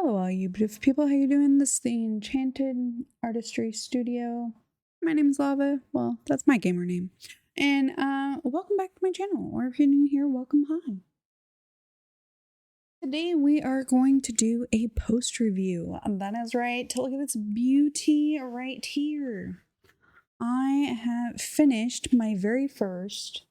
Hello, all you beautiful people. How you doing? This is the Enchanted Artistry Studio. My name is Lava. Well, that's my gamer name. And welcome back to my channel. Or if you're new here, welcome. Hi. Today we are going to do a post review. That is right. Look at this beauty right here. I have finished my very first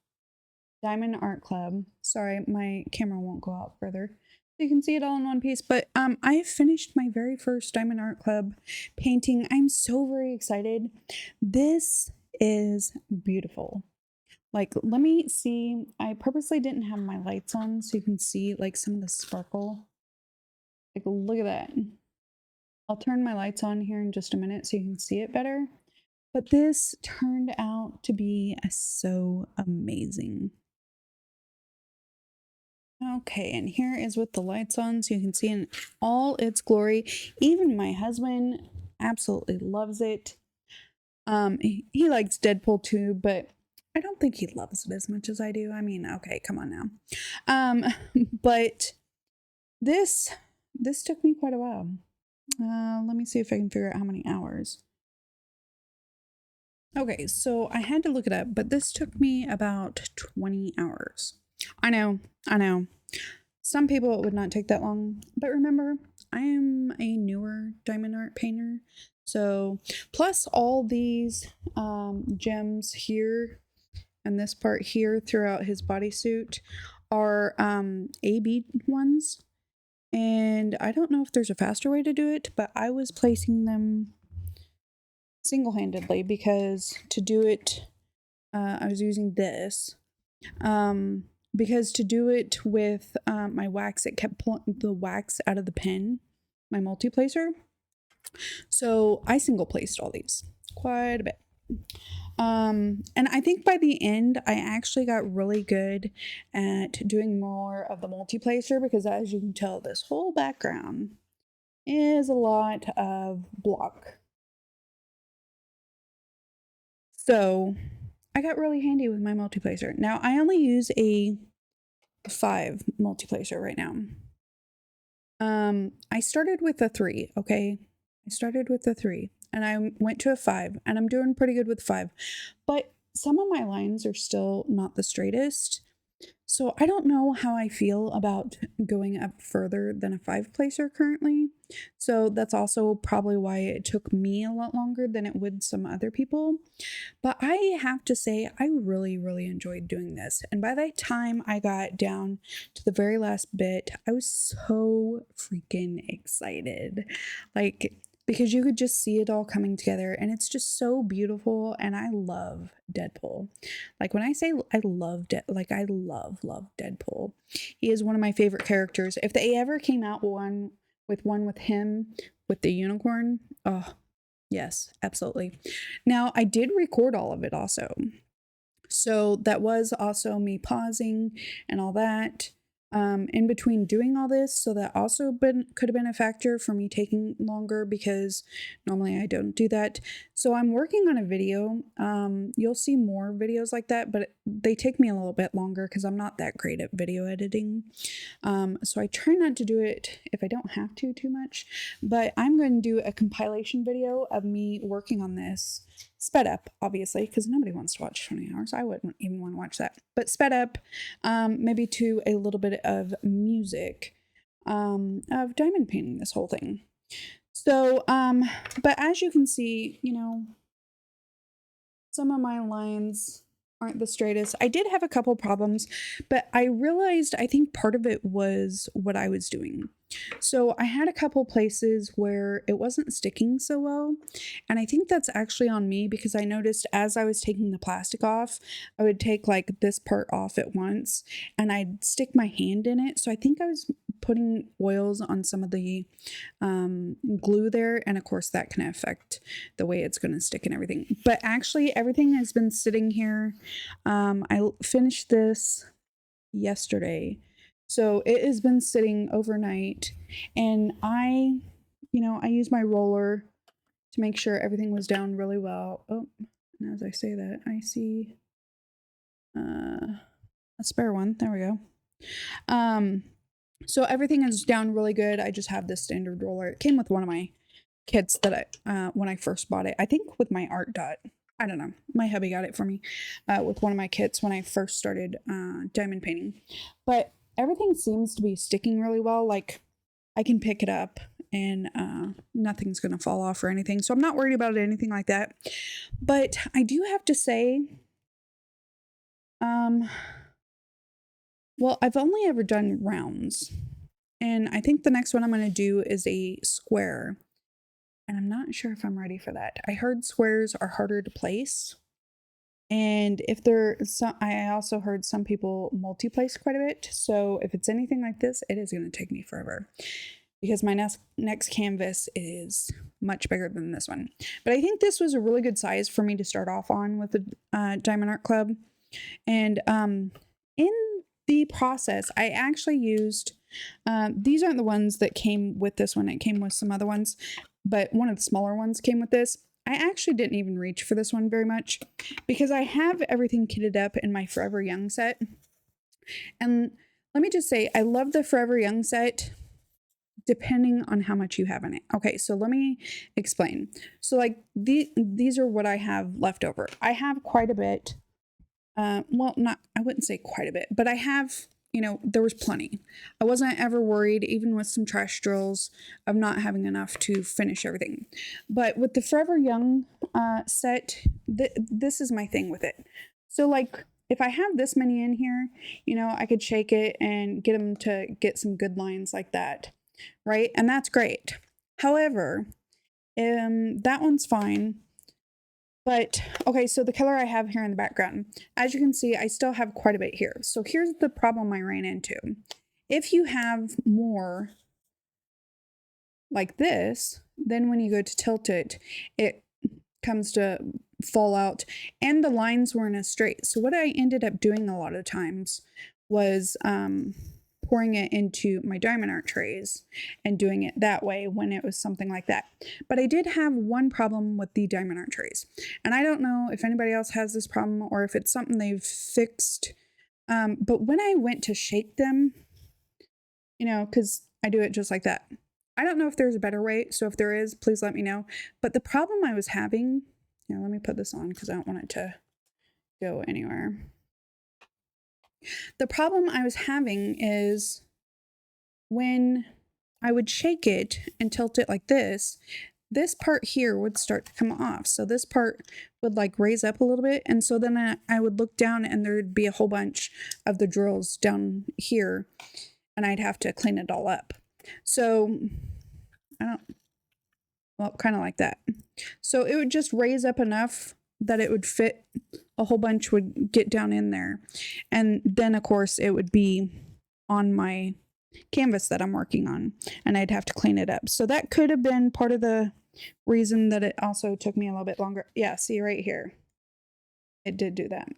Diamond Art Club. Sorry, my camera won't go out further. You can see it all in one piece, but I finished my very first Diamond Art Club painting. I'm so very excited. This is beautiful. Like, let me see. I purposely didn't have my lights on so you can see like some of the sparkle. Like, look at that. I'll turn my lights on here in just a minute so you can see it better. But this turned out to be so amazing. Okay, and here is with the lights on so you can see in all its glory. Even my husband absolutely loves it. He likes Deadpool too, but I don't think he loves it as much as I do. I mean, okay, come on now. But this took me quite a while. Let me see if I can figure out how many hours. Okay, so I had to look it up, but this took me about 20 hours. I know. Some people it would not take that long, but remember, I am a newer diamond art painter. So, plus all these gems here and this part here throughout his bodysuit are AB ones. And I don't know if there's a faster way to do it, but I was placing them single-handedly because to do it, I was using this. Because to do it with my wax, it kept pulling the wax out of the pen, my multi-placer. So I single placed all these quite a bit. And I think by the end, I actually got really good at doing more of the multi-placer because as you can tell, this whole background is a lot of block. So I got really handy with my multi-placer. Now I only use a 5 multi-placer right now. I started with a 3, okay? I started with a 3 and I went to a 5 and I'm doing pretty good with 5. But some of my lines are still not the straightest. So I don't know how I feel about going up further than a 5 placer currently. So that's also probably why it took me a lot longer than it would some other people. But I have to say, I really, really enjoyed doing this. And by the time I got down to the very last bit, I was so freaking excited. Like, because you could just see it all coming together and it's just so beautiful. And I love Deadpool. Like when I say I love I love Deadpool. He is one of my favorite characters. If they ever came out one with him with the unicorn, oh yes, absolutely. Now I did record all of it also. So that was also me pausing and all that in between doing all this. So that also could have been a factor for me taking longer because normally I don't do that. So I'm working on a video. You'll see more videos like that, but they take me a little bit longer because I'm not that great at video editing. So I try not to do it if I don't have to too much, but I'm going to do a compilation video of me working on this. Sped up, obviously, because nobody wants to watch 20 hours. I wouldn't even want to watch that. But sped up, maybe to a little bit of music, of diamond painting this whole thing. So, but as you can see, you know, some of my lines aren't the straightest. I did have a couple problems, but I realized I think part of it was what I was doing. So I had a couple places where it wasn't sticking so well. And I think that's actually on me because I noticed as I was taking the plastic off, I would take like this part off at once and I'd stick my hand in it. So I think I was putting oils on some of the glue there. And of course that can affect the way it's going to stick and everything. But actually everything has been sitting here. I finished this yesterday. So it has been sitting overnight and I use my roller to make sure everything was down really well. Oh, and as I say that, I see a spare one. There we go. So everything is down really good. I just have this standard roller. It came with one of my kits that when I first bought it. I think with my art dot. I don't know. My hubby got it for me with one of my kits when I first started diamond painting. But everything seems to be sticking really well. Like I can pick it up and nothing's going to fall off or anything. So I'm not worried about anything like that. But I do have to say, well, I've only ever done rounds. And I think the next one I'm going to do is a square. And I'm not sure if I'm ready for that. I heard squares are harder to place. And if there some, I also heard some people multi-place quite a bit. So if it's anything like this, it is going to take me forever because my next canvas is much bigger than this one. But I think this was a really good size for me to start off on with the Diamond Art Club. And in the process, I actually used, these aren't the ones that came with this one. It came with some other ones, but one of the smaller ones came with this. I actually didn't even reach for this one very much because I have everything kitted up in my Forever Young set. And let me just say, I love the Forever Young set depending on how much you have in it. Okay, so let me explain. So like these are what I have left over. I have quite a bit. Well, I wouldn't say quite a bit, but I have, you know, there was plenty. I wasn't ever worried, even with some trash drills, of not having enough to finish everything. But with the Forever Young set, this is my thing with it. So like, if I have this many in here, you know, I could shake it and get them to get some good lines like that, right? And that's great. However, that one's fine. But, okay, so the color I have here in the background, as you can see, I still have quite a bit here. So here's the problem I ran into. If you have more like this, then when you go to tilt it, it comes to fall out and the lines weren't as straight. So what I ended up doing a lot of times was pouring it into my diamond art trays and doing it that way when it was something like that. But I did have one problem with the diamond art trays, and I don't know if anybody else has this problem or if it's something they've fixed. But when I went to shake them, you know, because I do it just like that. I don't know if there's a better way, so if there is, please let me know. But the problem I was having, let me put this on because I don't want it to go anywhere. The problem I was having is when I would shake it and tilt it like this part here would start to come off. So this part would like raise up a little bit. And so then I would look down and there'd be a whole bunch of the drills down here and I'd have to clean it all up. So well, kind of like that. So it would just raise up enough that it would fit, a whole bunch would get down in there. And then of course it would be on my canvas that I'm working on and I'd have to clean it up. So that could have been part of the reason that it also took me a little bit longer. Yeah, see right here. It did do that.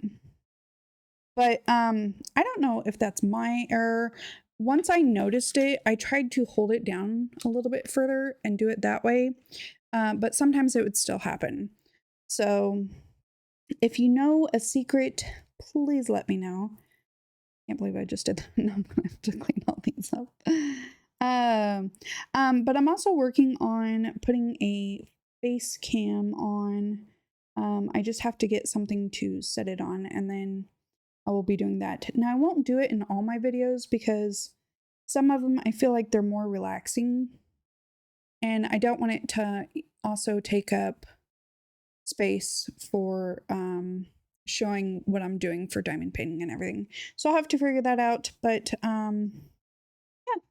But I don't know if that's my error. Once I noticed it, I tried to hold it down a little bit further and do it that way. But sometimes it would still happen. So if you know a secret, please let me know. Can't believe I just did that. No, I'm gonna have to clean all these up. But I'm also working on putting a face cam on. I just have to get something to set it on and then I will be doing that. Now I won't do it in all my videos because some of them I feel like they're more relaxing and I don't want it to also take up space for showing what I'm doing for diamond painting and everything. So I'll have to figure that out. But yeah,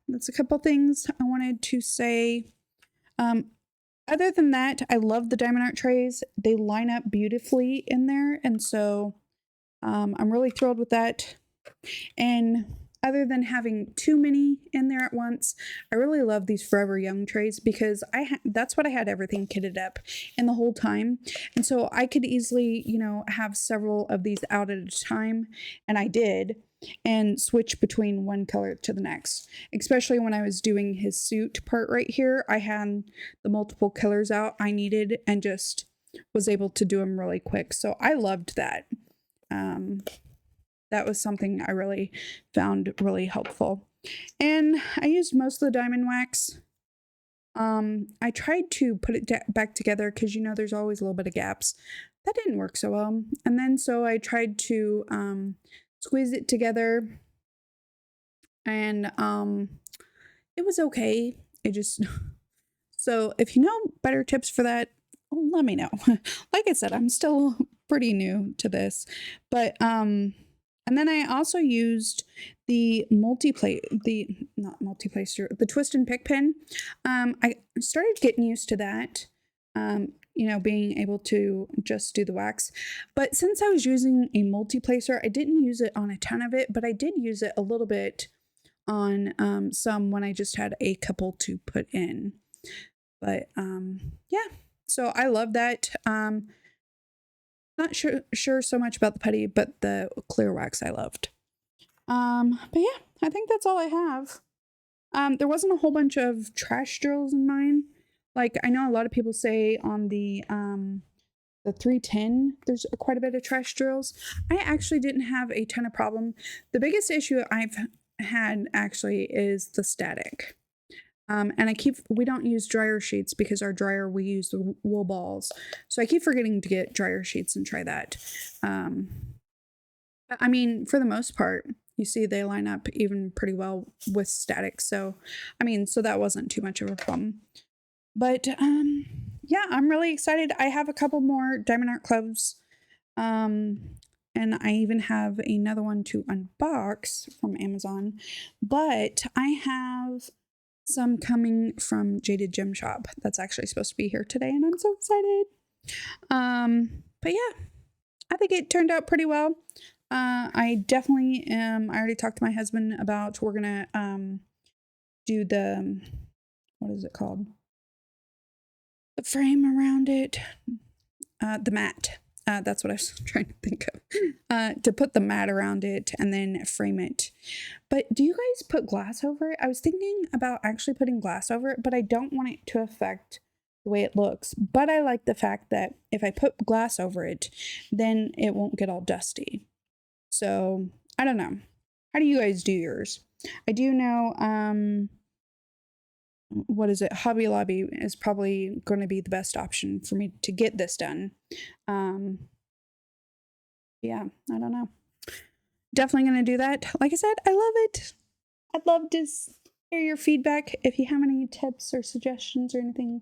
that's a couple things I wanted to say. Other than that, I love the diamond art trays. They line up beautifully in there. And so I'm really thrilled with that. And other than having too many in there at once, I really love these Forever Young trays because that's what I had everything kitted up in the whole time. And so I could easily, you know, have several of these out at a time, and I did, and switch between one color to the next. Especially when I was doing his suit part right here, I had the multiple colors out I needed and just was able to do them really quick. So I loved that. that was something I really found really helpful. And I used most of the diamond wax. I tried to put it back together because, you know, there's always a little bit of gaps. That didn't work so well. And then so I tried to squeeze it together, and it was okay. It just so if you know better tips for that, let me know. Like I said, I'm still pretty new to this, but and then I also used the the twist and pick pen. I started getting used to that. You know, being able to just do the wax. But since I was using a multi-placer, I didn't use it on a ton of it, but I did use it a little bit on some when I just had a couple to put in. But yeah, so I love that. Not sure so much about the putty, but the clear wax I loved. But yeah, I think that's all I have. There wasn't a whole bunch of trash drills in mine. Like, I know a lot of people say on the 310, there's quite a bit of trash drills. I actually didn't have a ton of problem. The biggest issue I've had actually is the static. And we don't use dryer sheets because our dryer, we use the wool balls. So I keep forgetting to get dryer sheets and try that. I mean, for the most part, you see they line up even pretty well with static. So, I mean, so that wasn't too much of a problem. But yeah, I'm really excited. I have a couple more Diamond Art Clubs. And I even have another one to unbox from Amazon. But I have some coming from Jaded Gem Shop. That's actually supposed to be here today, and I'm so excited. But yeah, I think it turned out pretty well. I definitely am. I already talked to my husband about we're gonna do the, what is it called? The frame around it, the mat. That's what I was trying to think of. To put the mat around it and then frame it. But do you guys put glass over it? I was thinking about actually putting glass over it, but I don't want it to affect the way it looks. But I like the fact that if I put glass over it, then it won't get all dusty. So I don't know. How do you guys do yours? I do know, what is it? Hobby Lobby is probably going to be the best option for me to get this done. Yeah, I don't know. Definitely going to do that. Like I said, I love it. I'd love to hear your feedback. If you have any tips or suggestions or anything,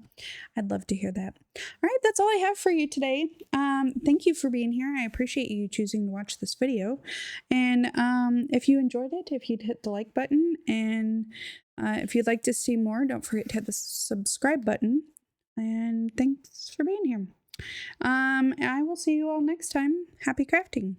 I'd love to hear that. All right, that's all I have for you today. Thank you for being here. I appreciate you choosing to watch this video. And if you enjoyed it, if you'd hit the like button, and if you'd like to see more, don't forget to hit the subscribe button. And thanks for being here. I will see you all next time. Happy crafting.